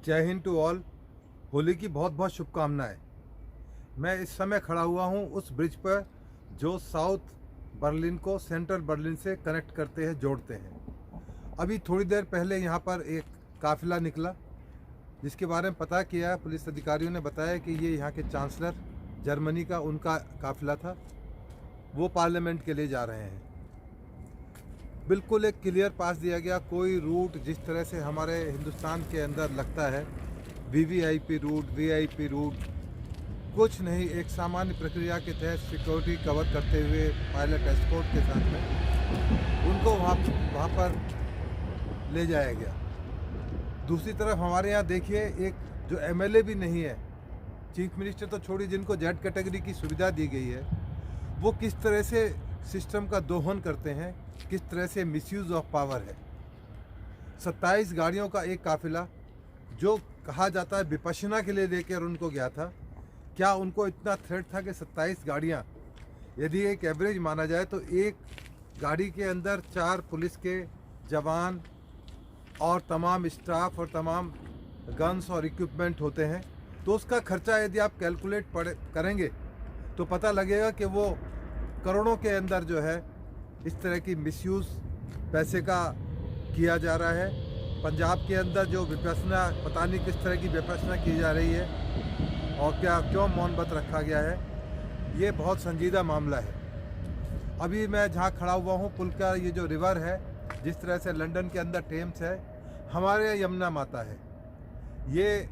जय Hind to all. Holi की बहुत बहुत शुभकामनाएं। मैं इस समय खड़ा हुआ हूं उस ब्रिज पर जो साउथ बर्लिन को सेंट्रल बर्लिन से कनेक्ट करते हैं, जोड़ते हैं। अभी थोड़ी देर पहले यहां पर एक काफिला निकला जिसके बारे में पता किया। पुलिस अधिकारियों ने बताया कि ये यहाँ के चांसलर जर्मनी का उनका काफिला था। वो पार्लियामेंट के लिए जा रहे हैं। बिल्कुल एक क्लियर पास दिया गया। कोई रूट जिस तरह से हमारे हिंदुस्तान के अंदर लगता है वीवीआईपी रूट, वीआईपी रूट, कुछ नहीं। एक सामान्य प्रक्रिया के तहत सिक्योरिटी कवर करते हुए पायलट एस्कॉर्ट के साथ में उनको वहाँ पर ले जाया गया। दूसरी तरफ हमारे यहाँ देखिए, एक जो एमएलए भी नहीं है, चीफ मिनिस्टर तो छोड़ी, जिनको जेड कैटेगरी की सुविधा दी गई है, वो किस तरह से सिस्टम का दोहन करते हैं, किस तरह से मिसयूज ऑफ पावर है। 27 गाड़ियों का एक काफिला जो कहा जाता है विपश्यना के लिए लेकर उनको गया था। क्या उनको इतना थ्रेट था कि 27 गाड़ियाँ, यदि एक एवरेज माना जाए तो एक गाड़ी के अंदर 4 पुलिस के जवान और तमाम स्टाफ और तमाम गन्स और इक्विपमेंट होते हैं, तो उसका खर्चा यदि आप कैलकुलेट करेंगे तो पता लगेगा कि वो करोड़ों के अंदर जो है इस तरह की मिसयूज़ पैसे का किया जा रहा है। पंजाब के अंदर जो विपश्यना, पता नहीं किस तरह की विपश्यना की जा रही है और क्या क्यों मौन व्रत रखा गया है, ये बहुत संजीदा मामला है। अभी मैं जहाँ खड़ा हुआ हूँ, पुल का ये जो रिवर है, जिस तरह से लंदन के अंदर टेम्स है, हमारे यहाँ यमुना माता है। ये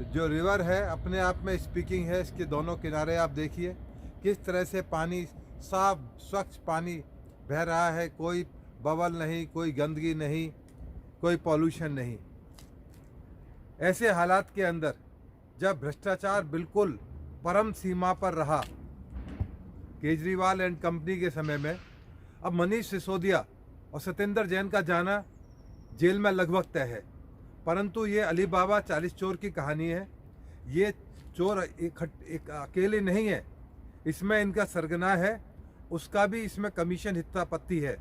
जो रिवर है अपने आप में स्पीकिंग है। इसके दोनों किनारे आप देखिए किस तरह से पानी, साफ स्वच्छ पानी बह रहा है। कोई बबल नहीं, कोई गंदगी नहीं, कोई पॉल्यूशन नहीं। ऐसे हालात के अंदर जब भ्रष्टाचार बिल्कुल परम सीमा पर रहा केजरीवाल एंड कंपनी के समय में, अब मनीष सिसोदिया और सत्येंद्र जैन का जाना जेल में लगभग तय है। परंतु ये अली बाबा 40 चोर की कहानी है। ये चोर एक अकेले नहीं है, इसमें इनका सरगना है, उसका भी इसमें कमीशन हिस्सा पत्ती है,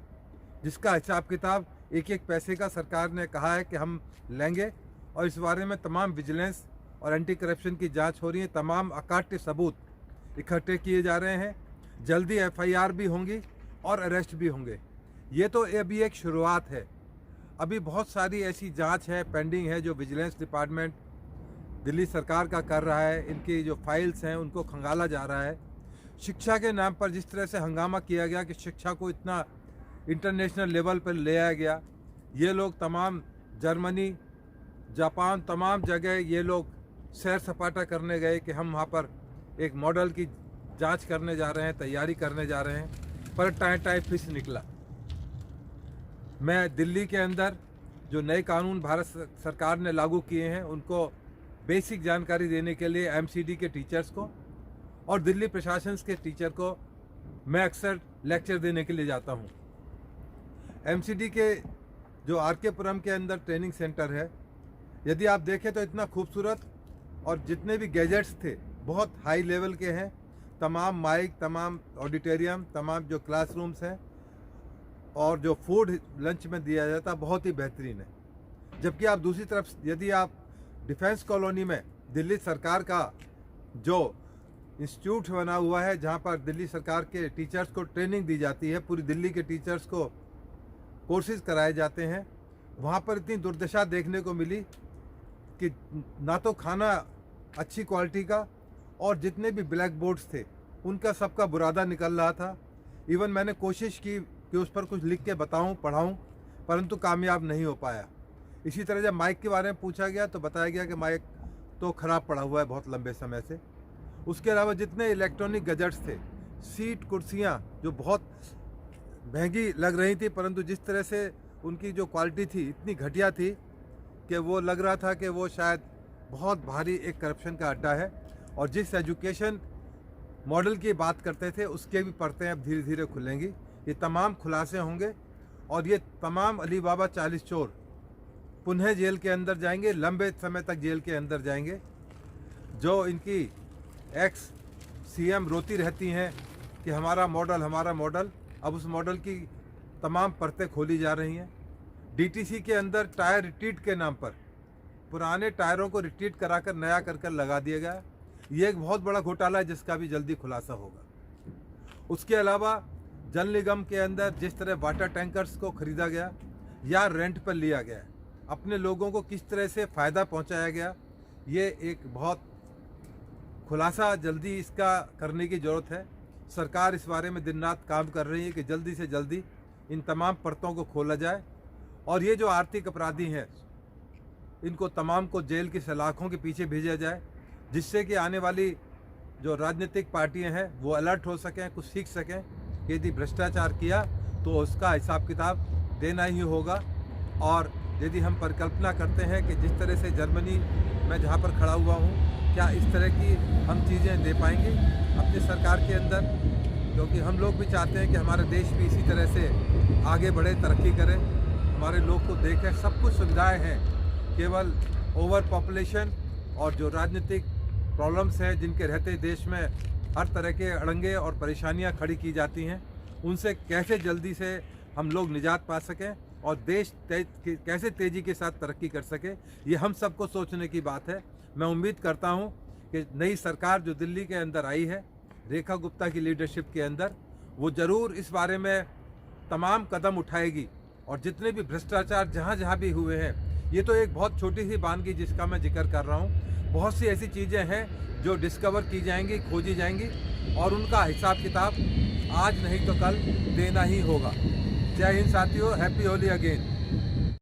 जिसका हिसाब किताब एक एक पैसे का सरकार ने कहा है कि हम लेंगे। और इस बारे में तमाम विजिलेंस और एंटी करप्शन की जांच हो रही है। तमाम अकाट्य सबूत इकट्ठे किए जा रहे हैं। जल्दी एफआईआर भी होंगी और अरेस्ट भी होंगे। ये तो अभी एक शुरुआत है। अभी बहुत सारी ऐसी जांच है, पेंडिंग है, जो विजिलेंस डिपार्टमेंट दिल्ली सरकार का कर रहा है। इनकी जो फाइल्स हैं उनको खंगाला जा रहा है। शिक्षा के नाम पर जिस तरह से हंगामा किया गया कि शिक्षा को इतना इंटरनेशनल लेवल पर ले आया गया, ये लोग तमाम जर्मनी, जापान, तमाम जगह ये लोग सैर सपाटा करने गए कि हम वहाँ पर एक मॉडल की जांच करने जा रहे हैं, तैयारी करने जा रहे हैं, पर टाई फिश निकला। मैं दिल्ली के अंदर जो नए कानून भारत सरकार ने लागू किए हैं उनको बेसिक जानकारी देने के लिए एमसीडी के टीचर्स को और दिल्ली प्रशासन के टीचर को मैं अक्सर लेक्चर देने के लिए जाता हूं। एमसीडी के जो आरके पुरम के अंदर ट्रेनिंग सेंटर है, यदि आप देखें तो इतना खूबसूरत, और जितने भी गैजेट्स थे बहुत हाई लेवल के हैं। तमाम माइक, तमाम ऑडिटोरियम, तमाम जो क्लासरूम्स हैं और जो फूड लंच में दिया जाता बहुत ही बेहतरीन है। जबकि आप दूसरी तरफ यदि आप डिफेंस कॉलोनी में दिल्ली सरकार का जो इंस्टीट्यूट बना हुआ है, जहां पर दिल्ली सरकार के टीचर्स को ट्रेनिंग दी जाती है, पूरी दिल्ली के टीचर्स को कोर्सेज कराए जाते हैं, वहां पर इतनी दुर्दशा देखने को मिली कि ना तो खाना अच्छी क्वालिटी का, और जितने भी ब्लैक बोर्ड्स थे उनका सबका बुरादा निकल रहा था। इवन मैंने कोशिश की कि उस पर कुछ लिख के बताऊं, पढ़ाऊं, परंतु कामयाब नहीं हो पाया। इसी तरह जब माइक के बारे में पूछा गया तो बताया गया कि माइक तो ख़राब पड़ा हुआ है बहुत लंबे समय से। उसके अलावा जितने इलेक्ट्रॉनिक गैजेट्स थे, सीट, कुर्सियां जो बहुत महंगी लग रही थी, परंतु जिस तरह से उनकी जो क्वालिटी थी इतनी घटिया थी कि वो लग रहा था कि वो शायद बहुत भारी एक करप्शन का अड्डा है। और जिस एजुकेशन मॉडल की बात करते थे उसके भी परतें अब धीरे धीरे खुलेंगी। ये तमाम खुलासे होंगे और ये तमाम अली बाबा 40 चोर पुनः जेल के अंदर जाएंगे, लंबे समय तक जेल के अंदर जाएंगे। जो इनकी एक्स सीएम रोती रहती हैं कि हमारा मॉडल, हमारा मॉडल, अब उस मॉडल की तमाम परतें खोली जा रही हैं। डीटीसी के अंदर टायर रिट्रीट के नाम पर पुराने टायरों को रिट्रीट कराकर नया कर लगा दिया गया। ये एक बहुत बड़ा घोटाला है जिसका भी जल्दी खुलासा होगा। उसके अलावा जल निगम के अंदर जिस तरह वाटर टैंकर्स को खरीदा गया या रेंट पर लिया गया, अपने लोगों को किस तरह से फ़ायदा पहुंचाया गया, ये एक बहुत खुलासा जल्दी इसका करने की ज़रूरत है। सरकार इस बारे में दिन रात काम कर रही है कि जल्दी से जल्दी इन तमाम परतों को खोला जाए और ये जो आर्थिक अपराधी हैं इनको तमाम को जेल की सलाखों के पीछे भेजा जाए, जिससे कि आने वाली जो राजनीतिक पार्टियां हैं वो अलर्ट हो सकें, कुछ सीख सकें कि यदि भ्रष्टाचार किया तो उसका हिसाब किताब देना ही होगा। और यदि हम परिकल्पना करते हैं कि जिस तरह से जर्मनी में जहाँ पर खड़ा हुआ हूँ, क्या इस तरह की हम चीज़ें दे पाएंगे अपनी सरकार के अंदर, क्योंकि हम लोग भी चाहते हैं कि हमारा देश भी इसी तरह से आगे बढ़े, तरक्की करे, हमारे लोग को देखें, सब कुछ सुविधाएं हैं। केवल ओवर पॉपुलेशन और जो राजनीतिक प्रॉब्लम्स हैं जिनके रहते देश में हर तरह के अड़ंगे और परेशानियां खड़ी की जाती हैं, उनसे कैसे जल्दी से हम लोग निजात पा सकें और देश कैसे तेज़ी के साथ तरक्की कर सके, ये हम सबको सोचने की बात है। मैं उम्मीद करता हूं कि नई सरकार जो दिल्ली के अंदर आई है रेखा गुप्ता की लीडरशिप के अंदर, वो ज़रूर इस बारे में तमाम कदम उठाएगी और जितने भी भ्रष्टाचार जहाँ जहाँ भी हुए हैं, ये तो एक बहुत छोटी सी बानगी जिसका मैं जिक्र कर रहा हूँ, बहुत सी ऐसी चीज़ें हैं जो डिस्कवर की जाएंगी, खोजी जाएंगी और उनका हिसाब किताब आज नहीं तो कल देना ही होगा। जय हिंद साथियों, हैप्पी होली अगेन।